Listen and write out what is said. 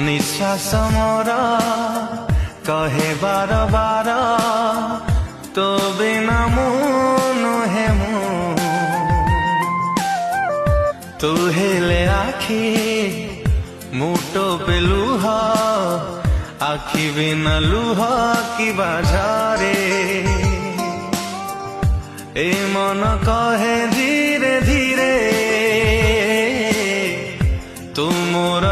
निश्वास मोर कहे बार बार तो बिना नुहे तू हेले आखि मुटो पे लुह आखि बिना लुह कि बाजारे ए मन कहे धीरे धीरे तू मोर